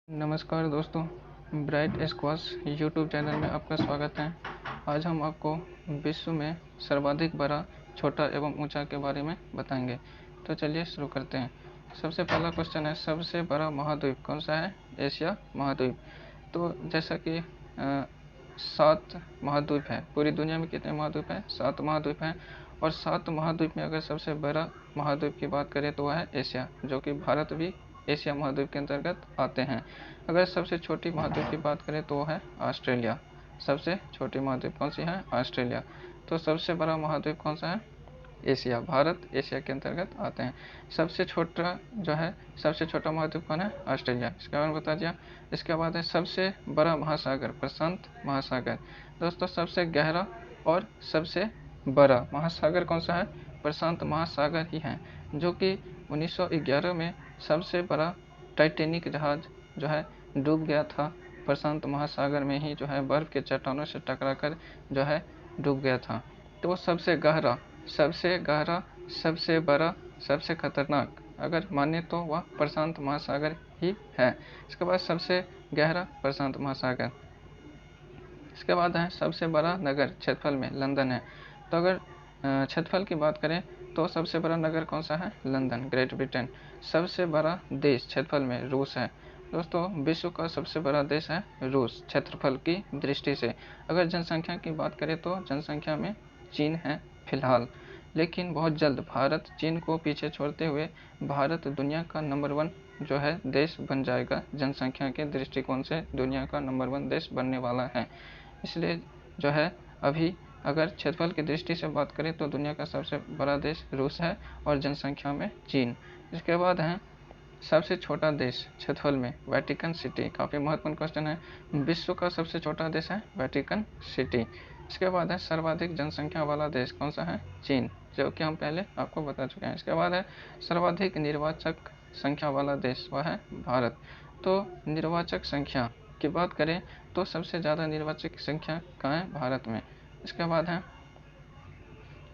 नमस्कार दोस्तों, bright squash YouTube channel में आपका स्वागत है। आज हम आपको विश्व में सर्वाधिक बड़ा, छोटा एवं ऊंचा के बारे में बताएंगे। तो चलिए शुरू करते हैं। सबसे पहला क्वेश्चन है, सबसे बड़ा महाद्वीप कौन सा है? एशिया महाद्वीप। तो जैसा कि 7 महाद्वीप है, पूरी दुनिया में कितने महाद्वीप हैं? 7 महाद्वीप हैं। और 7 महाद्वीप में अगर सबसे बड़ा महाद्वीप की बात करें तो वह है एशिया, जो कि भारत भी एशिया महाद्वीप के अंतर्गत आते हैं। अगर सबसे छोटी महाद्वीप की बात करें तो वो है ऑस्ट्रेलिया। सबसे छोटी महाद्वीप कौन सी है? ऑस्ट्रेलिया। तो सबसे बड़ा महाद्वीप कौन सा है? एशिया। भारत एशिया के अंतर्गत आते हैं। सबसे छोटा जो है, सबसे छोटा महाद्वीप कौन है? ऑस्ट्रेलिया। इसके बारे में बता दिया। इसके बाद है सबसे बड़ा महासागर, प्रशांत महासागर। दोस्तों, सबसे गहरा और सबसे बड़ा महासागर कौन सा है? प्रशांत महासागर ही है, जो कि 1911 में सबसे बड़ा टाइटैनिक जहाज जो है डूब गया था। प्रशांत महासागर में ही जो है बर्फ के चट्टानों से टकराकर जो है डूब गया था। तो सबसे गहरा, सबसे बड़ा, सबसे खतरनाक अगर माने तो वह प्रशांत महासागर ही है। इसके बाद सबसे गहरा प्रशांत महासागर। इसके बाद है सबसे बड़ा नगर क्षेत्रफल में, लंदन है। तो अगर क्षेत्रफल की बात करें तो सबसे बड़ा नगर कौन सा है? London, great Britain. सबसे बड़ा देश क्षेत्रफल में रूस है। दोस्तों, विश्व का सबसे बड़ा देश है रूस, क्षेत्रफल की दृष्टि से। अगर जनसंख्या की बात करें तो जनसंख्या में चीन है फिलहाल, लेकिन बहुत जल्द भारत चीन को पीछे छोड़ते हुए भारत दुनिया का नंबर 1 जो है देश बन जाएगा। जनसंख्या के दृष्टिकोण से दुनिया का नंबर 1 देश बनने वाला है। इसलिए जो है अभी अगर क्षेत्रफल की दृष्टि से बात करें तो दुनिया का सबसे बड़ा देश रूस है और जनसंख्या में चीन। इसके बाद है सबसे छोटा देश क्षेत्रफल में, वेटिकन सिटी। काफ़ी महत्वपूर्ण क्वेश्चन है। विश्व का सबसे छोटा देश है वेटिकन सिटी। इसके बाद है सर्वाधिक जनसंख्या वाला देश कौन सा है? चीन, जो कि हम पहले आपको बता चुके हैं। इसके बाद है सर्वाधिक निर्वाचक संख्या वाला देश, वह है भारत। तो निर्वाचक संख्या की बात करें तो सबसे ज़्यादा निर्वाचक संख्या कहाँ है? भारत में। इसके बाद है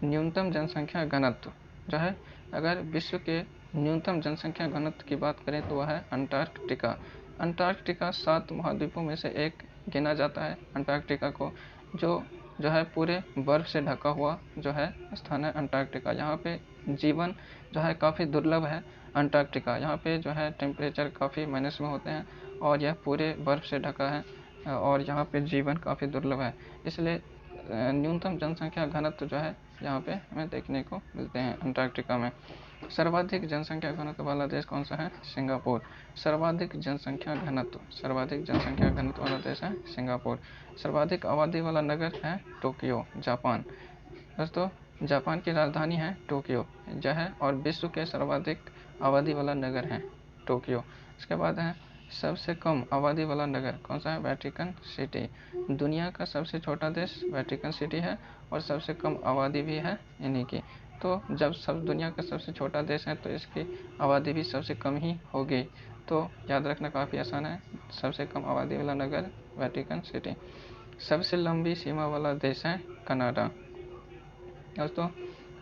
न्यूनतम जनसंख्या घनत्व जो है, अगर विश्व के न्यूनतम जनसंख्या घनत्व की बात करें तो वह है अंटार्कटिका। अंटार्कटिका 7 महाद्वीपों में से एक गिना जाता है। अंटार्कटिका को जो है पूरे बर्फ से ढका हुआ जो है स्थान है अंटार्कटिका। यहाँ पे जीवन जो है काफ़ी दुर्लभ है। अंटार्कटिका यहाँ पे जो है टेम्परेचर काफ़ी माइनस में होते हैं और यह पूरे बर्फ से ढका है और यहाँ पे जीवन काफ़ी दुर्लभ है। इसलिए न्यूनतम जनसंख्या घनत्व जो है यहाँ पे हमें देखने को मिलते हैं अंटार्कटिका में। सर्वाधिक जनसंख्या घनत्व वाला देश कौन सा है? सिंगापुर। सर्वाधिक जनसंख्या घनत्व वाला देश है सिंगापुर। सर्वाधिक आबादी वाला नगर है टोक्यो, जापान। दोस्तों, जापान की राजधानी है टोक्यो जो है और विश्व के सर्वाधिक आबादी वाला नगर है टोक्यो। इसके बाद है सबसे कम आबादी वाला नगर कौन सा है? Vatican city. दुनिया का सबसे छोटा देश वेटिकन सिटी है और सबसे कम आबादी भी है इन्हीं की। तो जब सब दुनिया का सबसे छोटा देश है तो इसकी आबादी भी सबसे कम ही होगी। तो याद रखना काफ़ी आसान है, सबसे कम आबादी वाला नगर वेटिकन सिटी। सबसे लंबी सीमा वाला देश है कनाडा। दोस्तों,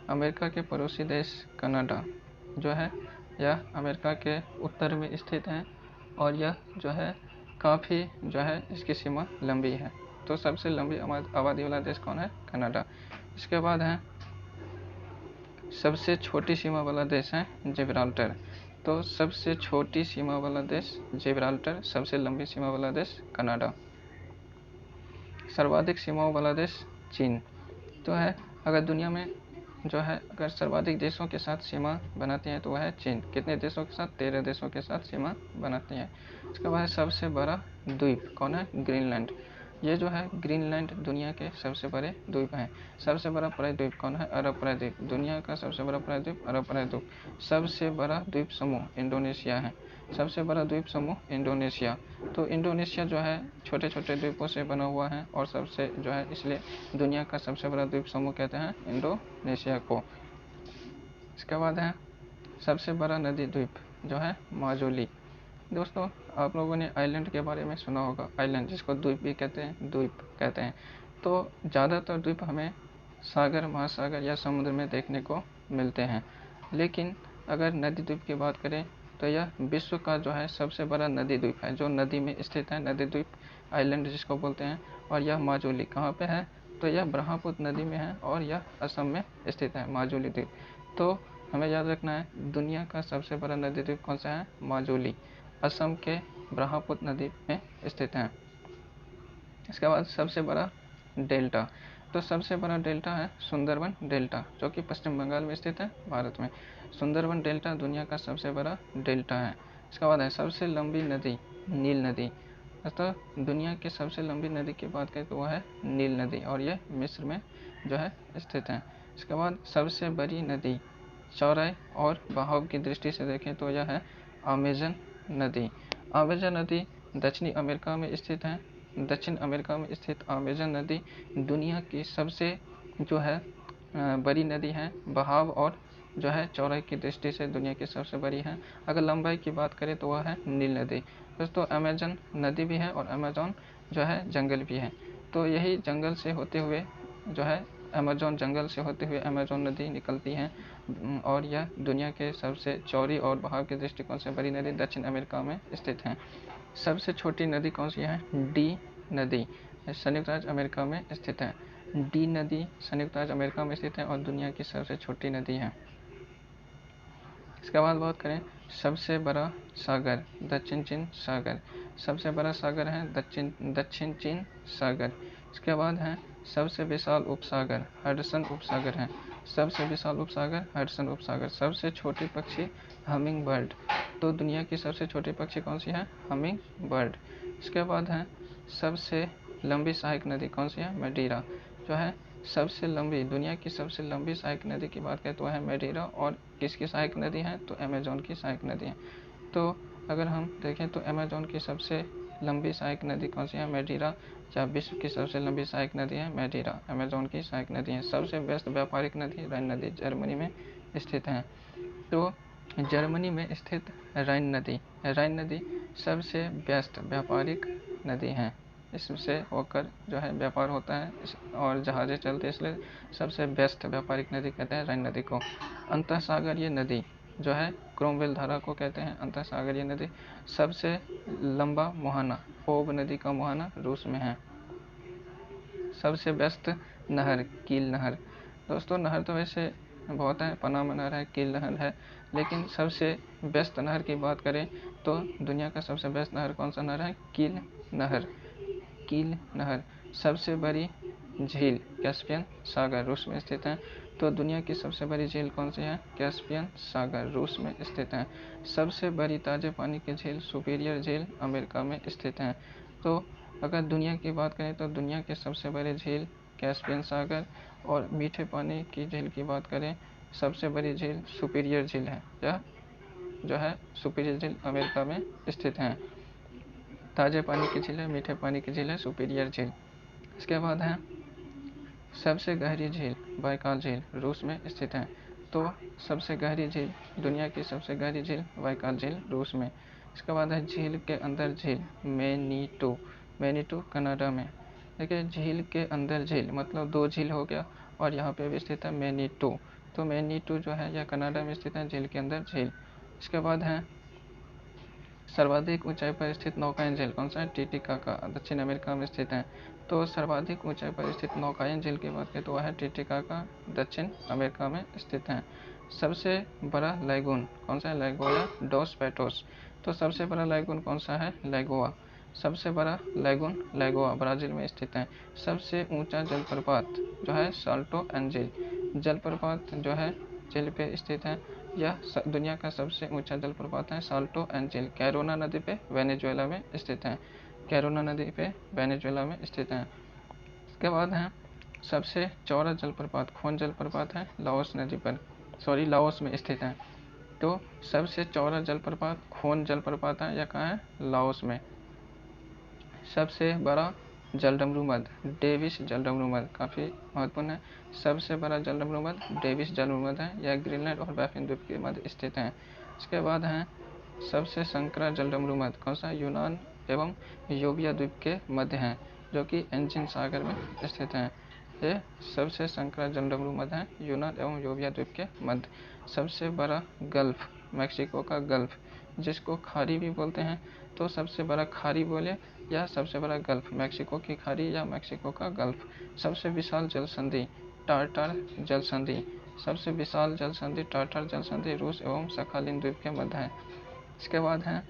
अमेरिका के पड़ोसी देश कनाडा जो है यह अमेरिका के उत्तर में स्थित है और यह जो है काफ़ी जो है इसकी सीमा लंबी है। तो सबसे लंबी आबादी वाला देश कौन है? कनाडा। इसके बाद है सबसे छोटी सीमा वाला देश है जिब्राल्टर। तो सबसे छोटी सीमा वाला देश जिब्राल्टर, सबसे लंबी सीमा वाला देश कनाडा। सर्वाधिक सीमाओं वाला देश चीन। तो है अगर दुनिया में जो है अगर सर्वाधिक देशों के साथ सीमा बनाती है तो वह है चीन। कितने देशों के साथ? 13 देशों के साथ सीमा बनाती है। इसके बाद सबसे बड़ा द्वीप कौन है? ग्रीनलैंड। ये जो है ग्रीनलैंड दुनिया के सबसे बड़े द्वीप हैं। सबसे बड़ा प्रायद्वीप कौन है? अरब प्रायद्वीप। दुनिया का सबसे बड़ा प्रायद्वीप अरब प्रायद्वीप। सबसे बड़ा द्वीप समूह इंडोनेशिया है। सबसे बड़ा द्वीप समूह इंडोनेशिया। तो इंडोनेशिया जो है छोटे छोटे द्वीपों से बना हुआ है और सबसे जो है इसलिए दुनिया का सबसे बड़ा द्वीप समूह कहते हैं इंडोनेशिया को। इसके बाद है सबसे बड़ा नदी द्वीप जो है माजुली। दोस्तों, आप लोगों ने आइलैंड के बारे में सुना होगा, आइलैंड जिसको द्वीप भी कहते हैं, द्वीप कहते हैं। तो ज़्यादातर द्वीप हमें सागर, महासागर या समुद्र में देखने को मिलते हैं। लेकिन अगर नदी द्वीप की बात करें तो यह विश्व का जो है सबसे बड़ा नदी द्वीप है, जो नदी में स्थित है, नदी द्वीप आइलैंड जिसको बोलते हैं। और यह माजुली कहाँ पे है, तो यह ब्रह्मपुत्र नदी में है और यह असम में स्थित है, माजुली द्वीप। तो हमें याद रखना है दुनिया का सबसे बड़ा नदी द्वीप कौन सा है, माजुली, असम के ब्रह्मपुत्र नदी में स्थित है। इसके बाद सबसे बड़ा डेल्टा, तो सबसे बड़ा डेल्टा है सुंदरबन डेल्टा, जो कि पश्चिम बंगाल में स्थित है, भारत में। सुंदरबन डेल्टा दुनिया का सबसे बड़ा डेल्टा है। इसके बाद है सबसे लंबी नदी, नील नदी। तो दुनिया की सबसे लंबी नदी की बात करें तो वह है नील नदी, और यह मिस्र में जो है स्थित है। इसके बाद सबसे बड़ी नदी, चौड़ाई और बहाव की दृष्टि से देखें तो यह है अमेजन नदी। अमेजन नदी दक्षिणी अमेरिका में स्थित है। दक्षिण अमेरिका में स्थित अमेजन नदी दुनिया की सबसे जो है बड़ी नदी है। बहाव और जो है चौड़ाई की दृष्टि से दुनिया की सबसे बड़ी है। अगर लंबाई की बात करें तो वह है नील नदी। दोस्तों अमेजन नदी भी है और अमेजोन जो है जंगल भी है। तो यही जंगल से होते हुए जो है अमेजोन जंगल से होते हुए अमेजोन नदी निकलती है, और यह दुनिया के सबसे चौड़ी और बहाव के दृष्टिकोण से बड़ी नदी दक्षिण अमेरिका में स्थित है। सबसे छोटी नदी कौन सी है, डी नदी, संयुक्त राज्य अमेरिका में स्थित है। डी नदी संयुक्त राज्य अमेरिका में स्थित है और दुनिया की सबसे छोटी नदी है। इसके बाद बात करें सबसे बड़ा सागर, दक्षिण चीन सागर। सबसे बड़ा सागर है दक्षिण चीन सागर। इसके बाद है सबसे विशाल उपसागर, हडसन उपसागर है। सबसे विशाल उपसागर हडसन उपसागर। सबसे छोटी पक्षी हमिंग बर्ड, तो दुनिया की सबसे छोटी पक्षी कौन सी है, हमिंग बर्ड। इसके बाद है सबसे लंबी सहायक नदी कौन सी है, मैडीरा, जो है सबसे लंबी, दुनिया की सबसे लंबी सहायक नदी की बात करें तो है मैडीरा, और किसकी सहायक नदी है, तो अमेजोन की सहायक नदी है। तो अगर हम देखें तो अमेजोन की सबसे लंबी सहायक नदी कौन सी है, मैडीरा, या विश्व की सबसे लंबी सहायक नदी है मैडीरा, अमेजोन की सहायक नदी है। सबसे व्यस्त व्यापारिक नदी राइन नदी, जर्मनी में स्थित है। तो जर्मनी में स्थित राइन नदी सबसे व्यस्त व्यापारिक नदी है। इससे होकर जो है व्यापार होता है और जहाज़ें चलते हैं, इसलिए सबसे व्यस्त व्यापारिक नदी कहते हैं राइन नदी को। अंतःसागरीय नदी जो है क्रोमवेल धारा को कहते हैं अंतःसागरीय नदी। सबसे लंबा मुहाना, ओब नदी का मुहाना रूस में है। सबसे व्यस्त नहर, कील नहर। दोस्तों नहर तो वैसे बहुत है, पनामा नहर है, कील नहर है, लेकिन सबसे व्यस्त नहर की बात करें तो दुनिया का सबसे व्यस्त नहर कौन सा नहर है, कील नहर। कील नहर। सबसे बड़ी झील कैस्पियन सागर, रूस में स्थित है। तो दुनिया की सबसे बड़ी झील कौन सी है, कैस्पियन सागर, रूस में स्थित है। सबसे बड़ी ताजे पानी की झील सुपीरियर झील, अमेरिका में स्थित है। तो अगर दुनिया की बात करें तो दुनिया के सबसे बड़ी झील कैस्पियन सागर, और मीठे पानी की झील की बात करें सबसे बड़ी झील सुपीरियर झील है, यह जो है सुपीरियर झील अमेरिका में स्थित है। ताजे पानी की झील है, मीठे पानी की झील है सुपीरियर झील। इसके बाद है सबसे गहरी झील बाइकाल झील, रूस में स्थित है। तो सबसे गहरी झील, दुनिया की सबसे गहरी झील बाइकाल झील, रूस में। इसके बाद है झील के अंदर झील मैनीटू कनाडा में। देखिए झील के अंदर झील मतलब दो झील हो गया, और यहाँ पे भी स्थित है मैनीटू। तो मैनीटू जो है यह कनाडा में स्थित है, झील के अंदर झील। इसके बाद है सर्वाधिक ऊंचाई पर स्थित नौकायन झील कौन सा है, टिटिकाका, दक्षिण अमेरिका में स्थित है। तो सर्वाधिक ऊंचाई पर स्थित नौकायन झील की बात करें तो वह है टिटिकाका, दक्षिण अमेरिका में स्थित है। सबसे बड़ा लैगून कौन सा है, लैगोया डोस पैटोस। तो सबसे बड़ा लैगून कौन सा है, लैगोआ। सबसे बड़ा लैगून लैगोआ, ब्राजील में स्थित है। सबसे ऊंचा जलप्रपात जो है साल्टो एंजिल जलप्रपात जो है झील पे स्थित है। यह दुनिया का सबसे ऊंचा जलप्रपात है साल्टो एंजिल, कैरोना नदी पे वेनेजुएला में स्थित है। कैरोना नदी पे वेनेजुएला में स्थित है। इसके बाद है सबसे चौड़ा जलप्रपात खोन जलप्रपात है लाओस नदी पर, लाओस में स्थित है। तो सबसे चौड़ा जलप्रपात खोन जलप्रपात है, यह कहाँ है, लाओस में। सबसे बड़ा जलडमरू मध डेविस जलडमरू मध, काफ़ी महत्वपूर्ण है। सबसे बड़ा जलडमरू मध डेविस जलडमरू मध है, यह ग्रीनलैंड और बैफिन द्वीप के मध्य स्थित है। इसके बाद है सबसे संकरा जलडमरू मध कौन सा, यूनान एवं योबिया द्वीप के मध्य है, जो कि एंजिन सागर में स्थित है। ये सबसे संकरा जलडमरू मध है यूनान एवं योबिया द्वीप के मध्य। सबसे बड़ा गल्फ मैक्सिको का गल्फ, जिसको खाड़ी भी बोलते हैं। तो सबसे बड़ा खाड़ी बोले या सबसे बड़ा गल्फ, मैक्सिको की खाड़ी या मैक्सिको का गल्फ। सबसे विशाल जल संधि टार्टर जल संधि, सबसे विशाल जल संधि टार्टर जल संधि रूस एवं सखालिन द्वीप के मध्य है। इसके बाद है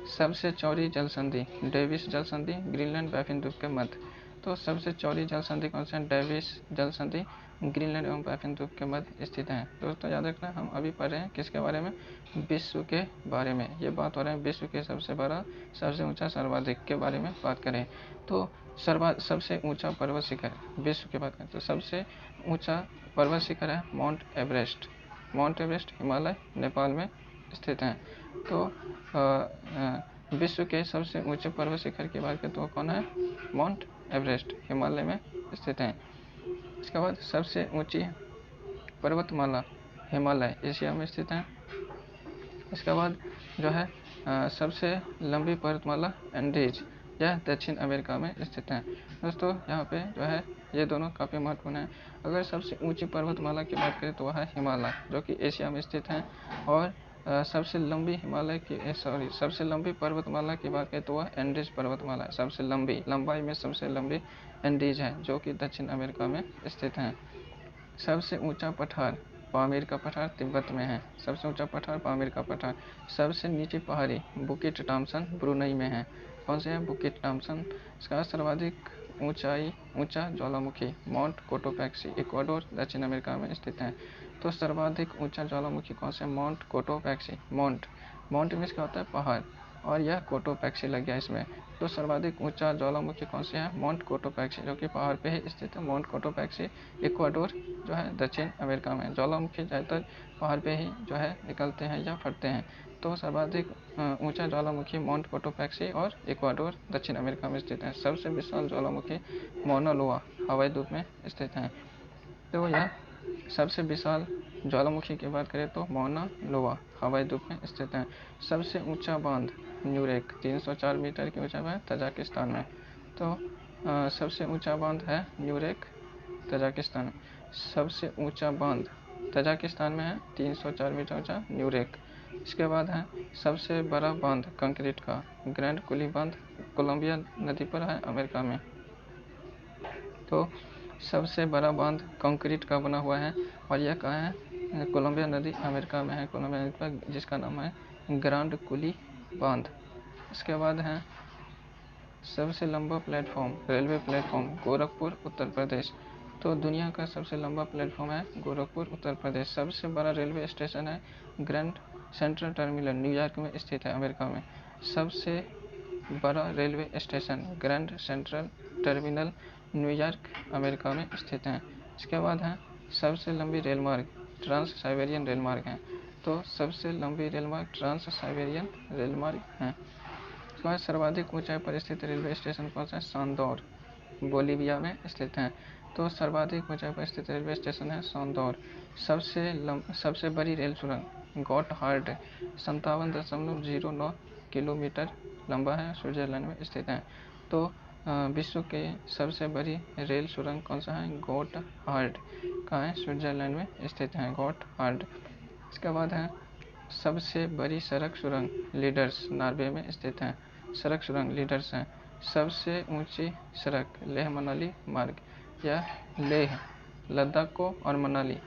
सबसे चौड़ी जल संधि डेविस जल संधि ग्रीनलैंड बाफिन द्वीप के मध्य। तो सबसे चौड़ी जल संधि कौन सा है? डेविस जल संधि ग्रीनलैंड एवं बाफिन द्वीप के मध्य स्थित है। दोस्तों याद रखना, हम अभी पढ़ रहे हैं किसके बारे में? विश्व के बारे में। ये बात हो रहा है विश्व के सबसे बड़ा, सबसे ऊंचा, सर्वाधिक के बारे में बात करें तो सबसे ऊंचा पर्वत शिखर विश्व की बात करें तो सबसे ऊंचा पर्वत शिखर है mount Everest. Mount Everest Himalaya Nepal में स्थित है। तो विश्व के सबसे ऊंचे पर्वत शिखर की बात करें तो कौन है? माउंट एवरेस्ट हिमालय में स्थित है। इसके बाद सबसे ऊंची पर्वतमाला हिमालय एशिया में स्थित है। इसके बाद जो है सबसे लंबी पर्वतमाला एंडीज यह दक्षिण अमेरिका में स्थित है। दोस्तों यहाँ पे जो है ये दोनों काफ़ी महत्वपूर्ण है। अगर सबसे ऊंची पर्वतमाला की बात करें तो वह है हिमालय, जो कि एशिया में स्थित है। और सबसे लंबी पर्वतमाला की बात करें तो वह एंडीज पर्वतमाला है। सबसे लंबाई में सबसे लंबी एंडीज है, जो कि दक्षिण अमेरिका में स्थित है। सबसे ऊंचा पठार पामीर का पठार तिब्बत में है। सबसे ऊंचा पठार पामीर का पठार। सबसे नीची पहाड़ी बुकिट टॉम्सन ब्रुनई में है। कौन से है? बुकिट टॉम्सन। इसका सर्वाधिक ऊंचा ज्वालामुखी माउंट कोटोपैक्सी इक्वाडोर दक्षिण अमेरिका में स्थित है। तो सर्वाधिक ऊंचा ज्वालामुखी कौन सा है? Mount Cotopaxi. माउंट में इसका होता है पहाड़, और यह कोटोपैक्सी लग गया इसमें। तो सर्वाधिक ऊंचा ज्वालामुखी कौन सा है? माउंट कोटोपैक्सी, जो कि पहाड़ पे ही स्थित है। माउंट कोटोपैक्सी इक्वाडोर जो है दक्षिण अमेरिका में। ज्वालामुखी ज़्यादातर पहाड़ पे ही जो है निकलते हैं या फटते हैं। तो सर्वाधिक ऊंचा ज्वालामुखी माउंट कोटोपैक्सी और इक्वाडोर दक्षिण अमेरिका में स्थित है। सबसे विशाल ज्वालामुखी मौना लोआ हवाई द्वीप में स्थित है। तो यह सबसे विशाल ज्वालामुखी की बात करें तो मौना लोआ हवाई द्वीप में स्थित है। सबसे ऊंचा बांध न्यूरेक 304 मीटर की ऊंचाई है तजाकिस्तान में। तो सबसे ऊंचा बांध है न्यूरेक तजाकिस्तान में। सबसे ऊंचा बांध तजाकिस्तान में है 304 मीटर ऊंचा न्यूरेक। इसके बाद है सबसे बड़ा बांध कंक्रीट का ग्रैंड कुली बांध कोलंबिया नदी पर है अमेरिका में। तो सबसे बड़ा बांध कंक्रीट का बना हुआ है, और यह कहाँ है? कोलंबिया नदी अमेरिका में है। कोलंबिया नदी पर, जिसका नाम है ग्रांड कुली बांध। इसके बाद है सबसे लंबा platform railway platform Gorakhpur Uttar Pradesh. तो दुनिया का सबसे लंबा प्लेटफॉर्म है गोरखपुर उत्तर प्रदेश। सबसे बड़ा रेलवे स्टेशन है ग्रैंड सेंट्रल टर्मिनल न्यूयॉर्क में स्थित है अमेरिका में। सबसे बड़ा railway station grand central terminal New York America में स्थित है। इसके बाद है सबसे लंबी रेलमार्ग ट्रांस साइबेरियन रेलमार्ग है। तो सबसे लंबी रेलमार्ग ट्रांस साइबेरियन रेलमार्ग है। इसके बाद सर्वाधिक ऊंचाई पर स्थित रेलवे स्टेशन कौन सा है? सांदौर बोलीविया में स्थित है। तो सर्वाधिक ऊंचाई पर स्थित रेलवे स्टेशन है सांदौर। सबसे बड़ी रेल सुरंग गॉटहार्ड 57.09 किलोमीटर लंबा है, स्विट्जरलैंड में स्थित है। तो विश्व के सबसे बड़ी रेल सुरंग कौन सा है? गॉटहार्ड कहाँ है? स्विट्जरलैंड में स्थित है गॉटहार्ड। इसके बाद है सबसे बड़ी सड़क सुरंग लीडर्स नॉर्वे में स्थित है। सड़क सुरंग लीडर्स है। सबसे ऊंची सड़क लेह मनाली मार्ग, यह लेह लद्दाख को और मनाली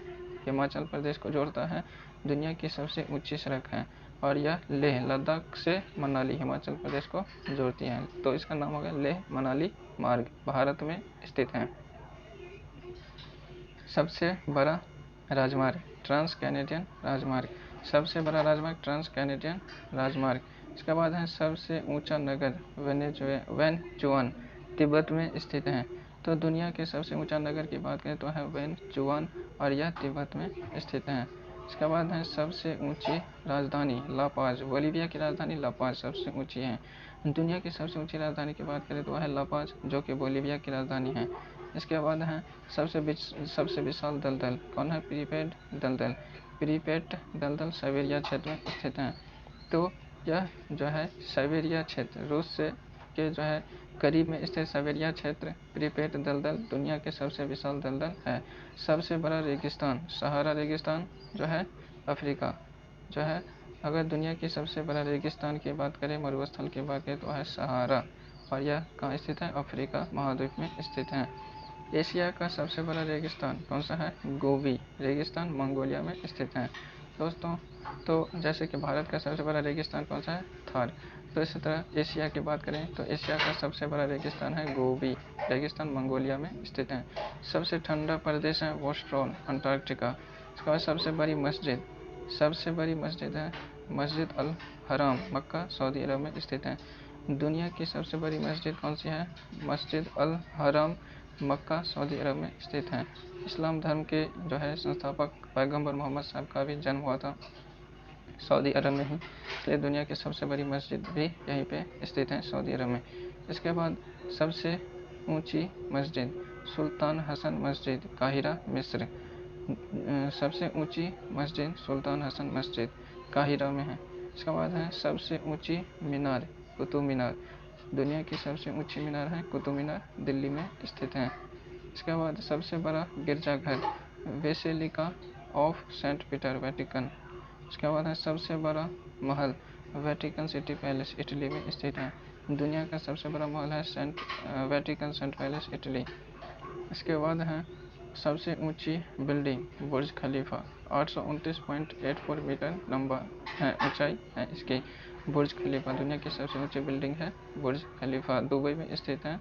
हिमाचल प्रदेश को जोड़ता है। दुनिया की सबसे ऊंची सड़क है, और यह लेह लद्दाख से मनाली हिमाचल प्रदेश को जोड़ती है। तो इसका नाम होगा लेह मनाली मार्ग, भारत में स्थित है। सबसे बड़ा राजमार्ग ट्रांस कैनेडियन राजमार्ग। सबसे बड़ा राजमार्ग ट्रांस कैनेडियन राजमार्ग। इसके बाद है सबसे ऊंचा नगर वेनचुआन तिब्बत में स्थित है। तो दुनिया के सबसे ऊंचा नगर की बात करें तो है वेनचुआन, और यह तिब्बत में स्थित है। इसके बाद है सबसे ऊंची राजधानी लापाज बोलीविया की राजधानी लापाज सबसे ऊंची है। दुनिया की सबसे ऊंची राजधानी की बात करें तो वह है लापाज, जो कि बोलीविया की राजधानी है। इसके बाद है सबसे विशाल दलदल कौन है? प्रीपेट दलदल साइबेरिया क्षेत्र में स्थित है। तो यह जो है साइबेरिया क्षेत्र रूस से के जो है करीब में स्थित साइबेरिया क्षेत्र प्रीपेट दलदल दुनिया के सबसे विशाल दलदल है। सबसे बड़ा रेगिस्तान सहारा रेगिस्तान जो है अफ्रीका जो है अगर दुनिया की सबसे बड़ा रेगिस्तान की बात करें, मरुस्थल की बात करें, तो है सहारा, और यह कहाँ स्थित है? अफ्रीका महाद्वीप में स्थित है। एशिया का सबसे बड़ा रेगिस्तान कौन सा है? गोबी रेगिस्तान मंगोलिया में स्थित है। दोस्तों, तो जैसे कि भारत का सबसे बड़ा रेगिस्तान कौन सा है? थार। तो इसी तरह एशिया की बात करें तो एशिया का सबसे बड़ा रेगिस्तान है गोबी रेगिस्तान मंगोलिया में स्थित है। सबसे ठंडा प्रदेश है वोस्ट्रोन अंटार्कटिका। इसके बाद सबसे बड़ी मस्जिद है मस्जिद अल हराम मक्का सऊदी अरब में स्थित है। दुनिया की सबसे बड़ी मस्जिद कौन सी है? मस्जिद अल हराम मक्का सऊदी अरब में स्थित है। इस्लाम धर्म के जो है संस्थापक पैगंबर मोहम्मद साहब का भी जन्म हुआ था सऊदी अरब में ही, इसलिए दुनिया की सबसे बड़ी मस्जिद भी यहीं पे स्थित है सऊदी अरब में। इसके बाद सबसे ऊंची मस्जिद सुल्तान हसन मस्जिद काहिरा मिस्र। सबसे ऊंची मस्जिद सुल्तान हसन मस्जिद काहिरा में है। इसके बाद है सबसे ऊंची मीनार कुतुब मीनार। दुनिया की सबसे ऊंची मीनार है कुतुब मीनार, दिल्ली में स्थित है। इसके बाद सबसे बड़ा गिरजाघर basilica of Saint Peter Vatican. इसके बाद है सबसे बड़ा महल वेटिकन सिटी पैलेस इटली में स्थित है। दुनिया का सबसे बड़ा महल है वेटिकन सेंट पैलेस इटली। इसके बाद है सबसे ऊंची बिल्डिंग बुर्ज खलीफा 829.84 मीटर लंबा है, ऊंचाई है इसकी। बुर्ज खलीफा दुनिया की सबसे ऊंची बिल्डिंग है बुर्ज खलीफा, दुबई में स्थित है।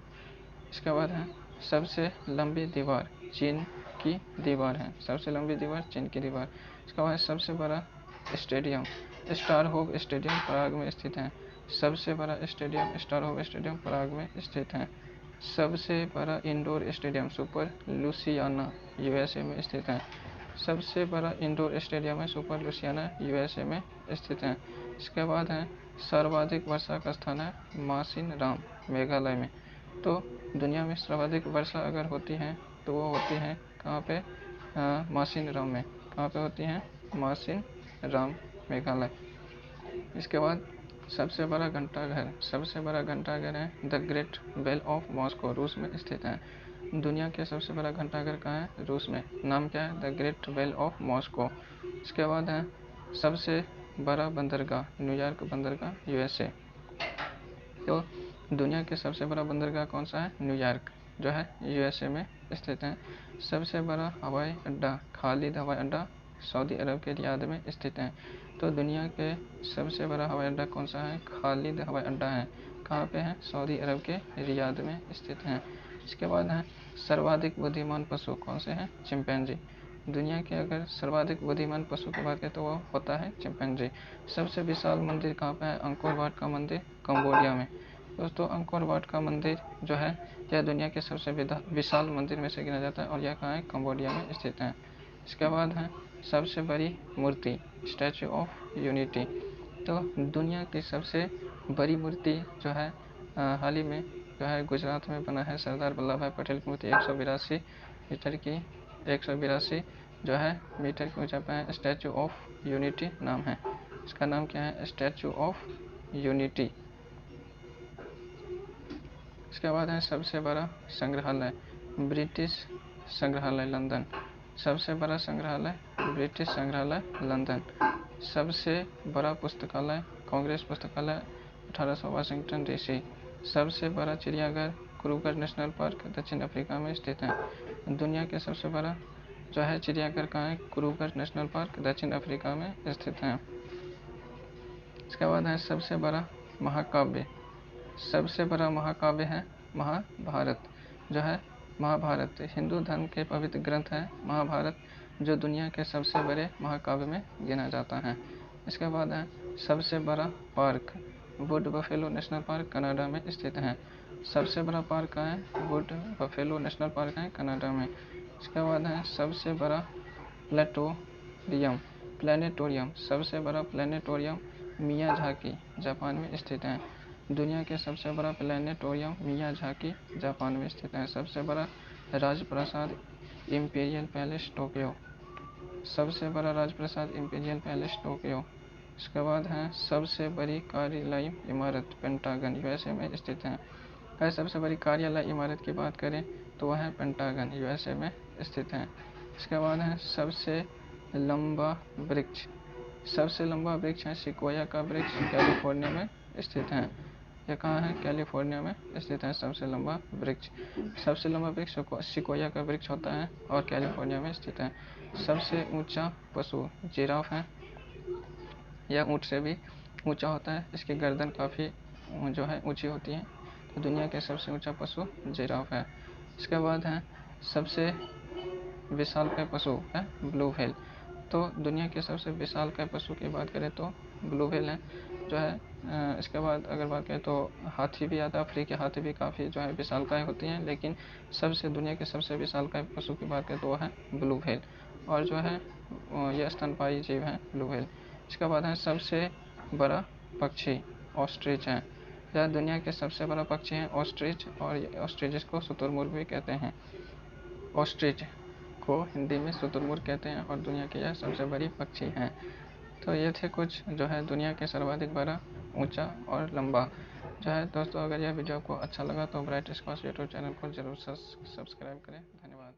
इसके बाद है सबसे लंबी दीवार चीन की दीवार है, सबसे लंबी दीवार चीन की दीवार। इसके बाद सबसे बड़ा स्टेडियम स्टारहोग स्टेडियम प्राग में स्थित है। सबसे बड़ा स्टेडियम स्टारहोग स्टेडियम प्राग में स्थित है। सबसे बड़ा indoor stadium super Louisiana USA में स्थित है। सबसे बड़ा इंडोर स्टेडियम है सुपर लुसियाना यूएसए में स्थित है। इसके बाद है सर्वाधिक वर्षा का स्थान है मासिन राम मेघालय में। तो दुनिया में सर्वाधिक वर्षा अगर होती है तो वो होती है कहाँ पे? मासिन राम में। कहाँ पे होती है? मासिन राम मेघालय। इसके बाद सबसे बड़ा घंटाघर है the Great Bell of Moscow, रूस में स्थित है। दुनिया के सबसे बड़ा घंटाघर कहाँ है? रूस में। नाम क्या है? The Great Bell of Moscow. इसके बाद है सबसे बड़ा बंदरगाह न्यूयॉर्क बंदरगाह यूएसए। तो दुनिया के सबसे बड़ा बंदरगाह कौन सा है? न्यूयॉर्क, जो है यूएसए में स्थित है। सबसे बड़ा हवाई अड्डा खालिद हवाई अड्डा सऊदी अरब के रियाद में स्थित है। तो दुनिया के सबसे बड़ा हवाई अड्डा कौन सा है? खालिद हवाई अड्डा है। कहाँ पे है? सऊदी अरब के रियाद में स्थित है। इसके बाद है सर्वाधिक बुद्धिमान पशु कौन से हैं? चिंपैंजी। दुनिया के अगर सर्वाधिक बुद्धिमान पशु की बात करें तो वो होता है चिंपैंजी। सबसे विशाल मंदिर कहाँ पे है? अंकोर वाट का मंदिर कंबोडिया में। दोस्तों, अंकोर वाट का मंदिर जो है यह दुनिया के सबसे विशाल मंदिर में से गिना जाता है और यह कहाँ है? कंबोडिया में स्थित है। इसके बाद है सबसे बड़ी मूर्ति स्टैचू ऑफ यूनिटी। तो दुनिया की सबसे बड़ी मूर्ति जो है हाल ही में जो है गुजरात में बना है सरदार वल्लभ भाई पटेल की मूर्ति 182 मीटर की 182 जो है मीटर की ऊंचाई पर है। स्टैचू ऑफ यूनिटी नाम है, इसका नाम क्या है? Statue of unity. इसके बाद है सबसे बड़ा संग्रहालय ब्रिटिश संग्रहालय लंदन। सबसे बड़ा संग्रहालय ब्रिटिश संग्रहालय लंदन। सबसे बड़ा पुस्तकालय कांग्रेस पुस्तकालय 1800 वाशिंगटन डीसी। सबसे बड़ा चिड़ियाघर क्रूगर नेशनल पार्क दक्षिण अफ्रीका में स्थित है। दुनिया के सबसे बड़ा जो है चिड़ियाघर कहाँ है? क्रूगर नेशनल पार्क दक्षिण अफ्रीका में स्थित है। इसके बाद है सबसे बड़ा महाकाव्य। सबसे बड़ा महाकाव्य है महाभारत, जो है महाभारत हिंदू धर्म के पवित्र ग्रंथ है महाभारत, जो दुनिया के सबसे बड़े महाकाव्य में गिना जाता है। इसके बाद है सबसे बड़ा park would buffalo national park Canada में स्थित है। सबसे बड़ा पार्क है वुड बफेलो नेशनल पार्क है कनाडा में। इसके बाद है सबसे बड़ा प्लेनेटोरियम सबसे बड़ा प्लेनेटोरियम मियाजाकी जापान में स्थित है। दुनिया के सबसे बड़ा प्लेनेटोरियम मियाजाकी जापान में स्थित है। सबसे बड़ा राजप्रासाद इंपीरियल पैलेस टोक्यो। सबसे बड़ा राजप्रासाद इंपीरियल पैलेस टोक्यो। इसके बाद है सबसे बड़ी कार्यालय इमारत पेंटागन यूएसए में स्थित है। अगर सबसे बड़ी कार्यालय इमारत की बात करें तो वह है पेंटागन यूएसए में स्थित है। इसके बाद है सबसे लंबा वृक्ष सबसे लंबा वृक्ष है सिकोया का वृक्ष, कैलिफोर्निया में स्थित है। यह कहाँ है? कैलिफोर्निया में स्थित है सबसे लंबा वृक्ष। सबसे लंबा वृक्ष सिकोया का वृक्ष होता है और कैलिफोर्निया में स्थित है। सबसे ऊंचा पशु जिराफ है। यह ऊंट से भी ऊंचा होता है, इसकी गर्दन काफ़ी जो है ऊंची होती है। तो दुनिया के सबसे ऊंचा पशु जिराफ है। इसके बाद है सबसे विशालकाय पशु है ब्लू व्हेल। तो दुनिया के सबसे विशालकाय पशु की बात करें तो ब्लू व्हेल है जो है। इसके बाद अगर बात करें तो हाथी भी आता है। अफ्रीकी हाथी भी काफ़ी जो है विशालकाय होती हैं, लेकिन दुनिया के सबसे विशालकाय पशु की बात करें तो वो है ब्लू व्हेल। और जो है यह स्तनपायी जीव है ब्लू व्हेल। इसके बाद है सबसे बड़ा पक्षी ऑस्ट्रिच है। यह दुनिया के सबसे बड़ा पक्षी है ऑस्ट्रिच, और ऑस्ट्रिच को शुतुरमुर्ग भी कहते हैं। ऑस्ट्रिच को हिंदी में शुतुरमुर्ग कहते हैं और दुनिया की यह सबसे बड़ी पक्षी हैं। तो ये थे कुछ जो है दुनिया के सर्वाधिक बड़ा, ऊंचा और लंबा जो है। दोस्तों, अगर यह वीडियो आपको अच्छा लगा तो ब्राइट स्क्वायर्स यूट्यूब चैनल को जरूर सब्सक्राइब करें। धन्यवाद।